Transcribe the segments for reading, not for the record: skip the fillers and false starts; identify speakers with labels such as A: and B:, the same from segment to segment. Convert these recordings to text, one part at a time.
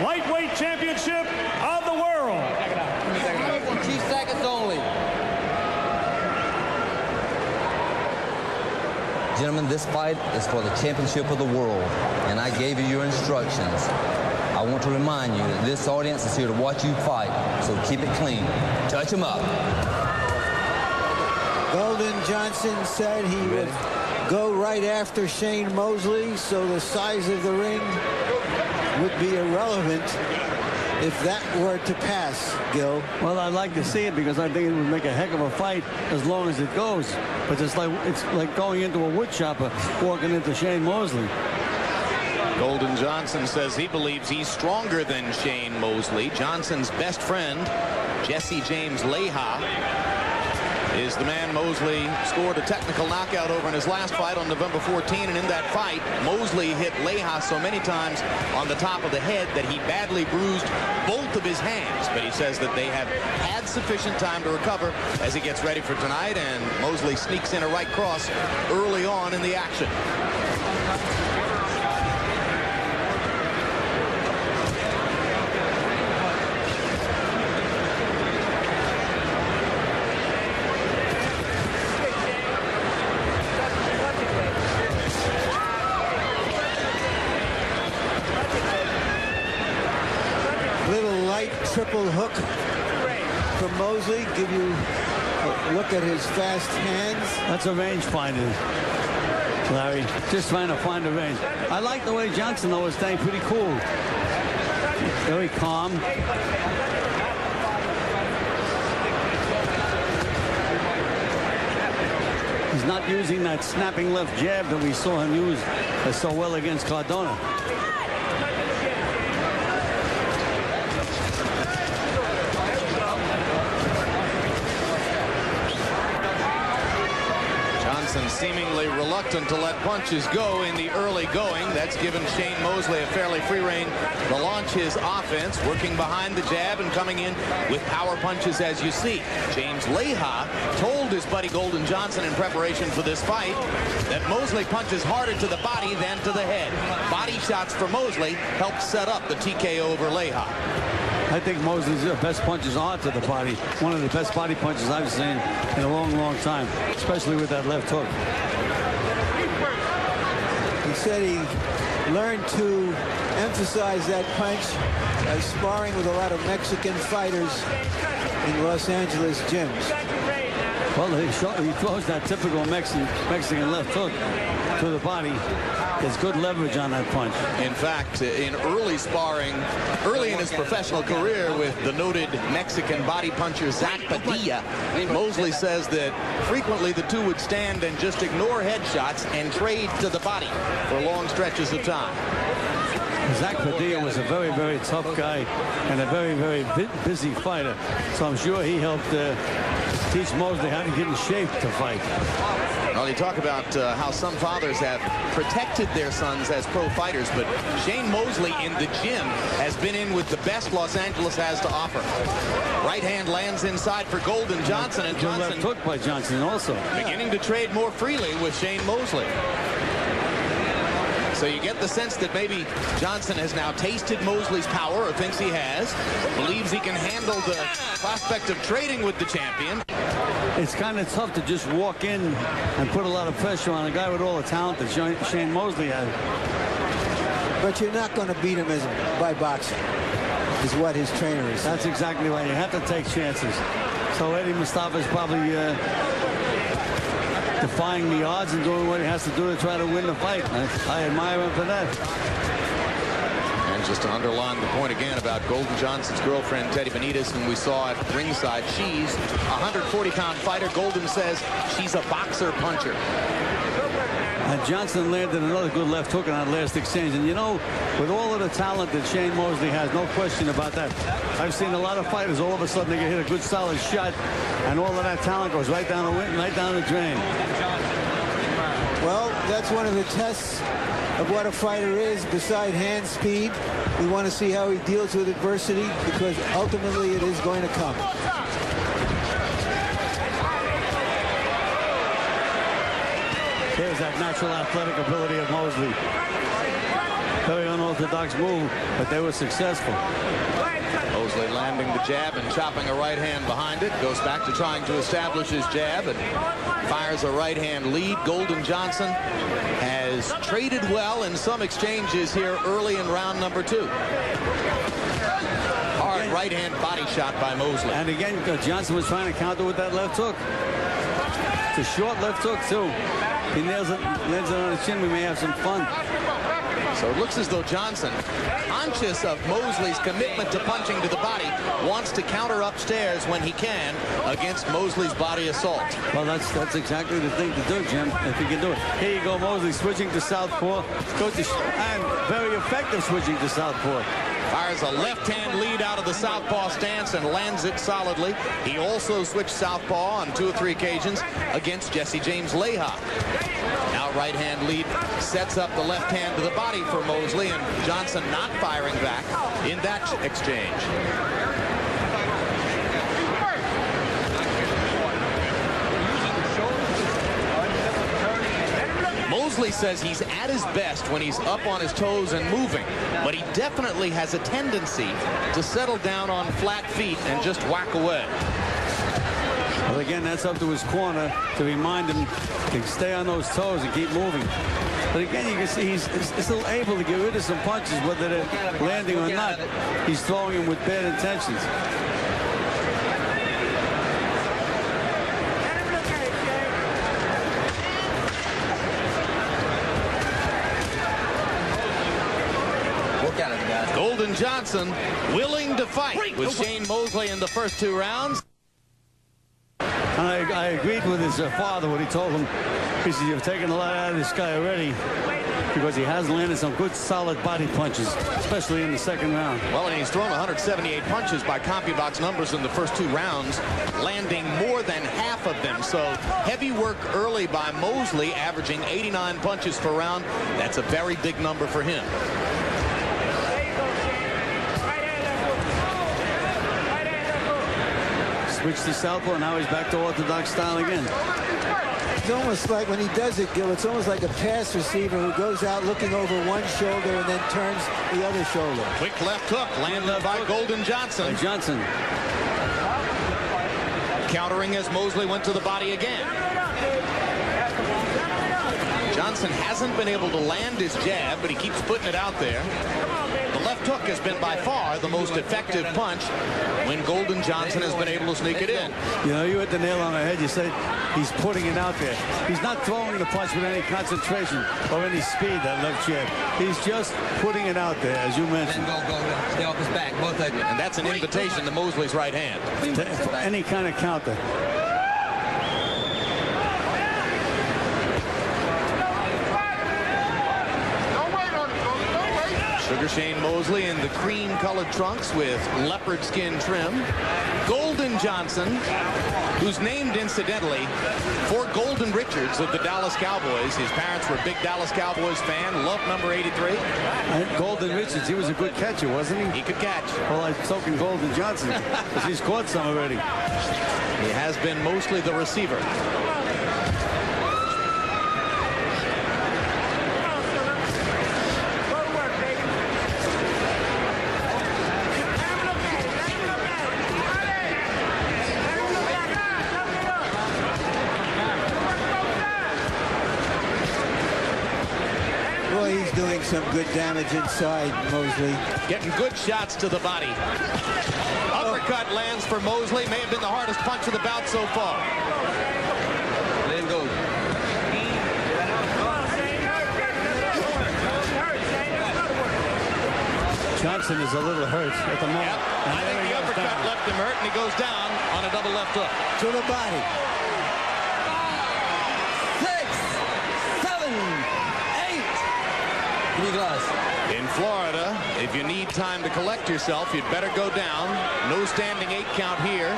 A: lightweight championship of the world.
B: 2 seconds only.
C: Gentlemen, this fight is for the championship of the world, and I gave you your instructions. I want to remind you that this audience is here to watch you fight, so keep it clean. Touch him up.
D: Golden Johnson said he would go right after Shane Mosley, so the size of the ring would be irrelevant if that were to pass, Gil.
E: Well, I'd like to see it because I think it would make a heck of a fight as long as it goes. But it's like going into a wood chopper walking into Shane Mosley.
F: Golden Johnson says he believes he's stronger than Shane Mosley. Johnson's best friend, Jesse James Leha, is the man Mosley scored a technical knockout over in his last fight on November 14. And in that fight, Mosley hit Leha so many times on the top of the head that he badly bruised both of his hands. But he says that they have had sufficient time to recover as he gets ready for tonight. And Mosley sneaks in a right cross early on in the action.
D: Triple hook from Mosley. Give you a look at his fast hands.
E: That's a range finder, Larry. Just trying to find a range. I like the way Johnson, though, is staying pretty cool. Very calm. He's not using that snapping left jab that we saw him use so well against Cardona.
F: Seemingly reluctant to let punches go in the early going. That's given Shane Mosley a fairly free rein to launch his offense, working behind the jab and coming in with power punches, as you see. James Leha told his buddy Golden Johnson in preparation for this fight that Mosley punches harder to the body than to the head. Body shots for Mosley helped set up the TKO over Leha.
E: I think Mosley's best punches are to the body. One of the best body punches I've seen in a long, long time, especially with that left hook.
D: He said he learned to emphasize that punch by sparring with a lot of Mexican fighters in Los Angeles gyms.
E: Well, he throws that typical Mexican left hook to the body. There's good leverage on that punch.
F: In fact, in early sparring, early in his professional career with the noted Mexican body puncher Zach Padilla, Mosley says that frequently the two would stand and just ignore headshots and trade to the body for long stretches of time.
E: Zach Padilla was a very, very tough guy and a very, very busy fighter. So I'm sure he helped teach Mosley how to get in shape to fight.
F: Well, you talk about how some fathers have protected their sons as pro fighters, but Shane Mosley in the gym has been in with the best Los Angeles has to offer. Right hand lands inside for Golden Johnson, and Johnson
E: left hook by Johnson also
F: beginning to trade more freely with Shane Mosley. So you get the sense that maybe Johnson has now tasted Mosley's power, or thinks he has, believes he can handle the prospect of trading with the champion.
E: It's kind of tough to just walk in and put a lot of pressure on a guy with all the talent that Shane Mosley has.
D: But you're not going to beat him by boxing, is what his trainer is saying.
E: That's exactly right. You have to take chances. So Eddie Mustafa's probably defying the odds and doing what he has to do to try to win the fight. I admire him for that.
F: And just to underline the point again about Golden Johnson's girlfriend, Teddy Benitez, whom we saw at ringside, she's a 140-pound fighter. Golden says she's a boxer puncher.
E: And Johnson landed another good left hook in that last exchange. And, you know, with all of the talent that Shane Mosley has, no question about that. I've seen a lot of fighters, all of a sudden they can hit a good solid shot, and all of that talent goes right down the drain.
D: Well, that's one of the tests of what a fighter is, beside hand speed. We want to see how he deals with adversity, because ultimately it is going to come.
E: There's that natural athletic ability of Mosley. Very unorthodox. unorthodox move, but they were successful.
F: Mosley landing the jab and chopping a right hand behind it. Goes back to trying to establish his jab and fires a right hand lead. Golden Johnson has traded well in some exchanges here early in round number 2. Hard right hand body shot by Mosley.
E: And again, Johnson was trying to counter with that left hook. It's a short left hook, too. He nails it, lands it on his chin. We may have some fun.
F: So it looks as though Johnson, conscious of Mosley's commitment to punching to the body, wants to counter upstairs when he can against Mosley's body assault.
E: Well, that's exactly the thing to do, Jim, if he can do it. Here you go, Mosley switching to southpaw. And very effective switching to southpaw.
F: Fires a left-hand lead out of the southpaw stance and lands it solidly. He also switched southpaw on 2 or 3 occasions against Jesse James Leha. Now right-hand lead sets up the left hand to the body for Mosley, and Johnson not firing back in that exchange. Mosley says he's at his best when he's up on his toes and moving, but he definitely has a tendency to settle down on flat feet and just whack away.
E: Well, again, that's up to his corner to remind him to stay on those toes and keep moving. But again, you can see he's still able to get rid of some punches, whether they're landing or not. He's throwing them with bad intentions.
F: Golden Johnson willing to fight with Shane Mosley in the first 2 rounds.
E: And I agreed with his father when he told him, he said, you've taken a lot out of this guy already, because he has landed some good solid body punches, especially in the 2nd round.
F: Well, and he's thrown 178 punches by CompuBox numbers in the first 2 rounds, landing more than half of them. So heavy work early by Mosley, averaging 89 punches per round. That's a very big number for him.
E: Switched to southpaw, now he's back to orthodox style again.
D: It's almost like when he does it, Gil, it's almost like a pass receiver who goes out looking over one shoulder and then turns the other shoulder.
F: Quick left hook landed by Golden Johnson.
E: Johnson.
F: Countering as Mosley went to the body again. Johnson hasn't been able to land his jab, but he keeps putting it out there. The left hook has been by far the most effective punch when Golden Johnson has been able to sneak it in.
E: You know, you hit the nail on the head. You said he's putting it out there. He's not throwing the punch with any concentration or any speed, that left jab. He's just putting it out there, as you mentioned.
C: Stay off his back, both of you.
F: And that's an invitation to Mosley's right hand.
E: For any kind of counter.
F: Sugar Shane Mosley in the cream-colored trunks with leopard skin trim. Golden Johnson, who's named, incidentally, for Golden Richards of the Dallas Cowboys. His parents were a big Dallas Cowboys fan, loved number 83.
E: And Golden Richards, he was a good catcher, wasn't he?
F: He could catch.
E: Well, I'm talking Golden Johnson, because he's caught some already.
F: He has been mostly the receiver.
D: He's doing some good damage inside, Mosley.
F: Getting good shots to the body. Uppercut lands for Mosley. May have been the hardest punch of the bout so far.
C: Let him go.
E: Johnson is a little hurt at the moment.
F: Yep. I think the uppercut left him hurt, and he goes down on a double left hook.
D: To the body.
C: 6, 7, 8.
F: In Florida, if you need time to collect yourself, you'd better go down. No standing 8 count here.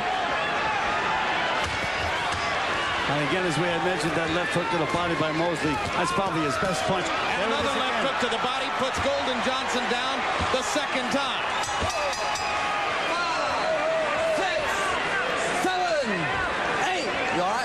E: And again, as we had mentioned, that left hook to the body by Mosley, that's probably his best punch.
F: And another left hook to the body puts Golden Johnson down the 2nd time.